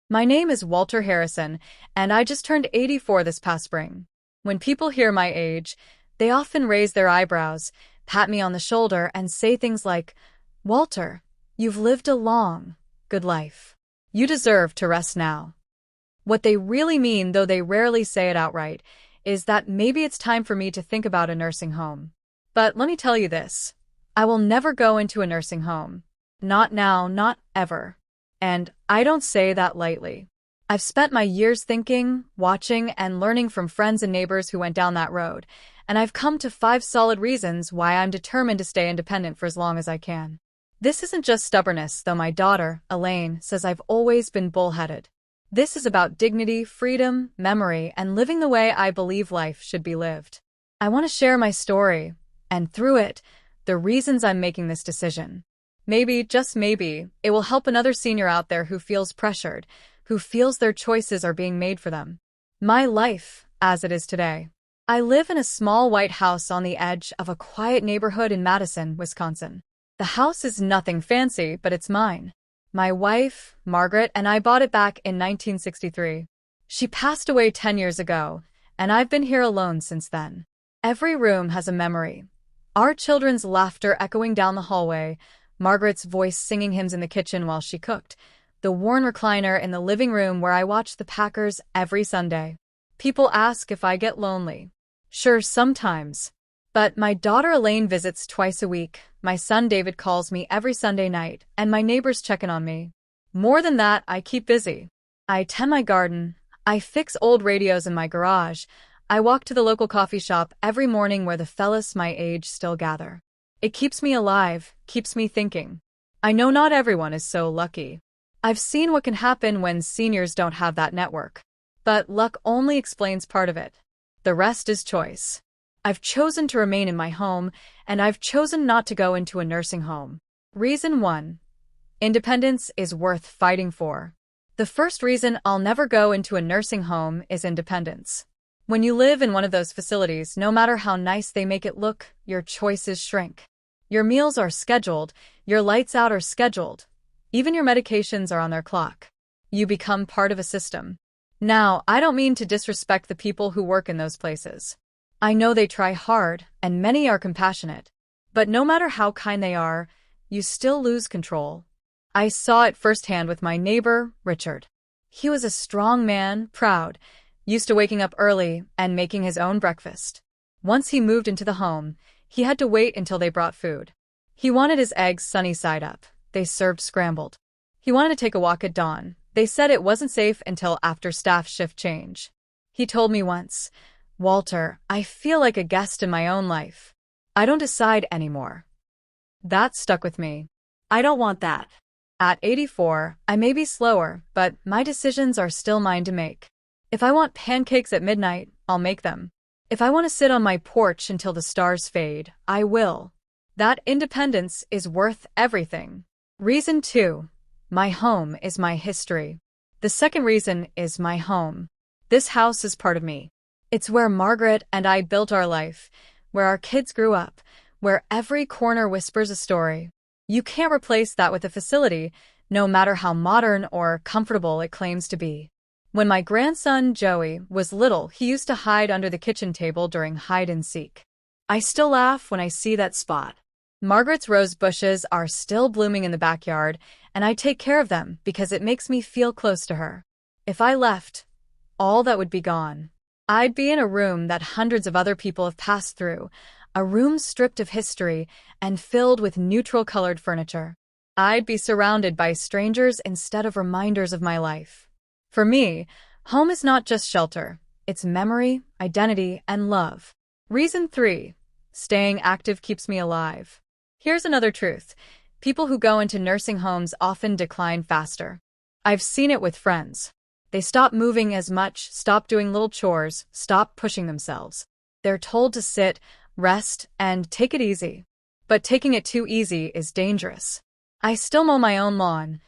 My name is Walter Harrison, and I just turned 84 this past spring. When people hear my age, they often raise their eyebrows, pat me on the shoulder, and say things like, "Walter, you've lived a long, good life. You deserve to rest now." What they really mean, though they rarely say it outright, is that maybe it's time for me to think about a nursing home. But let me tell you this. I will never go into a nursing home. Not now, not ever. And I don't say that lightly. I've spent my years thinking, watching, and learning from friends and neighbors who went down that road, and I've come to 5 solid reasons why I'm determined to stay independent for as long as I can. This isn't just stubbornness, though my daughter, Elaine, says I've always been bullheaded. This is about dignity, freedom, memory, and living the way I believe life should be lived. I want to share my story, and through it, the reasons I'm making this decision. Maybe, just maybe, it will help another senior out there who feels pressured, who feels their choices are being made for them. My life, as it is today. I live in a small white house on the edge of a quiet neighborhood in Madison, Wisconsin. The house is nothing fancy, but it's mine. My wife, Margaret, and I bought it back in 1963. She passed away 10 years ago, and I've been here alone since then. Every room has a memory. Our children's laughter echoing down the hallway, Margaret's voice singing hymns in the kitchen while she cooked, the worn recliner in the living room where I watch the Packers every Sunday. People ask if I get lonely. Sure, sometimes. But my daughter Elaine visits twice a week, my son David calls me every Sunday night, and my neighbors check in on me. More than that, I keep busy. I tend my garden, I fix old radios in my garage, I walk to the local coffee shop every morning where the fellas my age still gather. It keeps me alive, keeps me thinking. I know not everyone is so lucky. I've seen what can happen when seniors don't have that network. But luck only explains part of it. The rest is choice. I've chosen to remain in my home, and I've chosen not to go into a nursing home. Reason 1. Independence is worth fighting for. The first reason I'll never go into a nursing home is independence. When you live in one of those facilities, no matter how nice they make it look, your choices shrink. Your meals are scheduled, your lights out are scheduled. Even your medications are on their clock. You become part of a system. Now, I don't mean to disrespect the people who work in those places. I know they try hard, and many are compassionate. But no matter how kind they are, you still lose control. I saw it firsthand with my neighbor, Richard. He was a strong man, proud, used to waking up early and making his own breakfast. Once he moved into the home, he had to wait until they brought food. He wanted his eggs sunny side up. They served scrambled. He wanted to take a walk at dawn. They said it wasn't safe until after staff shift change. He told me once, "Walter, I feel like a guest in my own life. I don't decide anymore." That stuck with me. I don't want that. At 84, I may be slower, but my decisions are still mine to make. If I want pancakes at midnight, I'll make them. If I want to sit on my porch until the stars fade, I will. That independence is worth everything. Reason 2. My home is my history. The second reason is my home. This house is part of me. It's where Margaret and I built our life, where our kids grew up, where every corner whispers a story. You can't replace that with a facility, no matter how modern or comfortable it claims to be. When my grandson, Joey, was little, he used to hide under the kitchen table during hide and seek. I still laugh when I see that spot. Margaret's rose bushes are still blooming in the backyard, and I take care of them because it makes me feel close to her. If I left, all that would be gone. I'd be in a room that hundreds of other people have passed through, a room stripped of history and filled with neutral-colored furniture. I'd be surrounded by strangers instead of reminders of my life. For me, home is not just shelter. It's memory, identity, and love. Reason 3. Staying active keeps me alive. Here's another truth. People who go into nursing homes often decline faster. I've seen it with friends. They stop moving as much, stop doing little chores, stop pushing themselves. They're told to sit, rest, and take it easy. But taking it too easy is dangerous. I still mow my own lawn,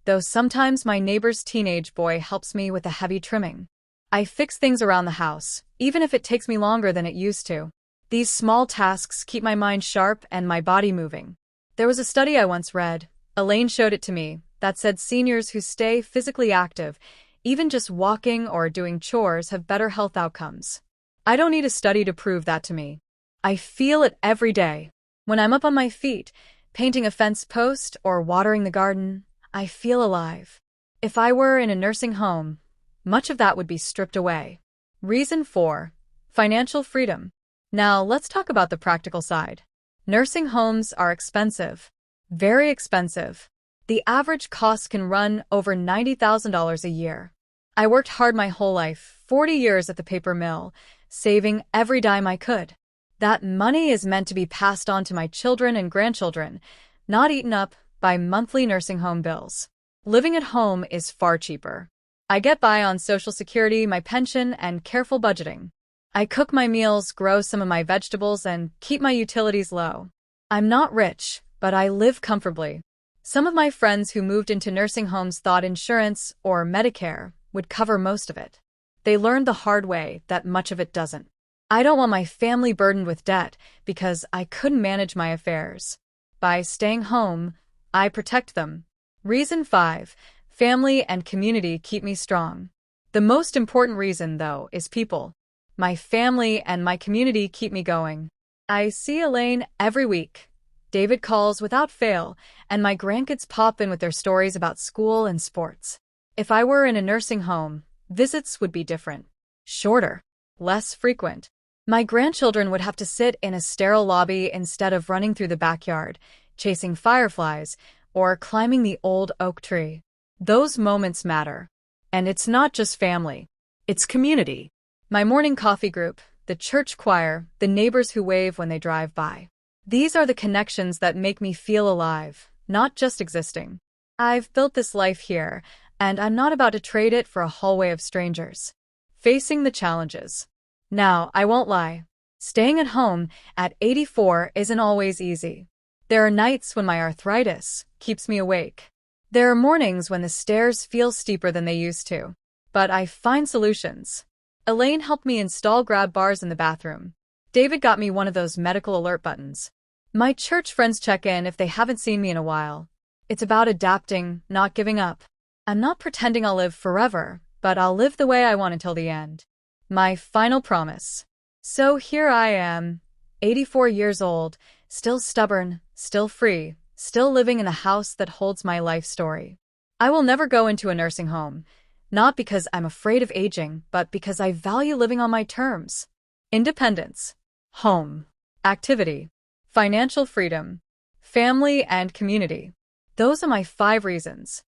though sometimes my neighbor's teenage boy helps me with the heavy trimming. I fix things around the house, even if it takes me longer than it used to. These small tasks keep my mind sharp and my body moving. There was a study I once read. Elaine showed it to me, that said seniors who stay physically active, even just walking or doing chores, have better health outcomes. I don't need a study to prove that to me. I feel it every day. When I'm up on my feet, painting a fence post or watering the garden, I feel alive. If I were in a nursing home, much of that would be stripped away. Reason 4. Financial freedom. Now, let's talk about the practical side. Nursing homes are expensive. Very expensive. The average cost can run over $90,000 a year. I worked hard my whole life, 40 years at the paper mill, saving every dime I could. That money is meant to be passed on to my children and grandchildren, not eaten up by monthly nursing home bills. Living at home is far cheaper. I get by on Social Security, my pension, and careful budgeting. I cook my meals, grow some of my vegetables, and keep my utilities low. I'm not rich, but I live comfortably. Some of my friends who moved into nursing homes thought insurance or Medicare would cover most of it. They learned the hard way that much of it doesn't. I don't want my family burdened with debt because I couldn't manage my affairs. By staying home, I protect them. Reason 5. Family and community keep me strong. The most important reason, though, is people. My family and my community keep me going. I see Elaine every week. David calls without fail, and my grandkids pop in with their stories about school and sports. If I were in a nursing home, visits would be different. Shorter. Less frequent. My grandchildren would have to sit in a sterile lobby instead of running through the backyard, chasing fireflies, or climbing the old oak tree. Those moments matter. And it's not just family. It's community. My morning coffee group, the church choir, the neighbors who wave when they drive by. These are the connections that make me feel alive, not just existing. I've built this life here, and I'm not about to trade it for a hallway of strangers. Facing the challenges. Now, I won't lie. Staying at home at 84 isn't always easy. There are nights when my arthritis keeps me awake. There are mornings when the stairs feel steeper than they used to. But I find solutions. Elaine helped me install grab bars in the bathroom. David got me one of those medical alert buttons. My church friends check in if they haven't seen me in a while. It's about adapting, not giving up. I'm not pretending I'll live forever, but I'll live the way I want until the end. My final promise. So here I am, 84 years old, still stubborn, still free, still living in the house that holds my life story. I will never go into a nursing home, not because I'm afraid of aging, but because I value living on my terms. Independence, home, activity, financial freedom, family, and community. Those are my 5 reasons.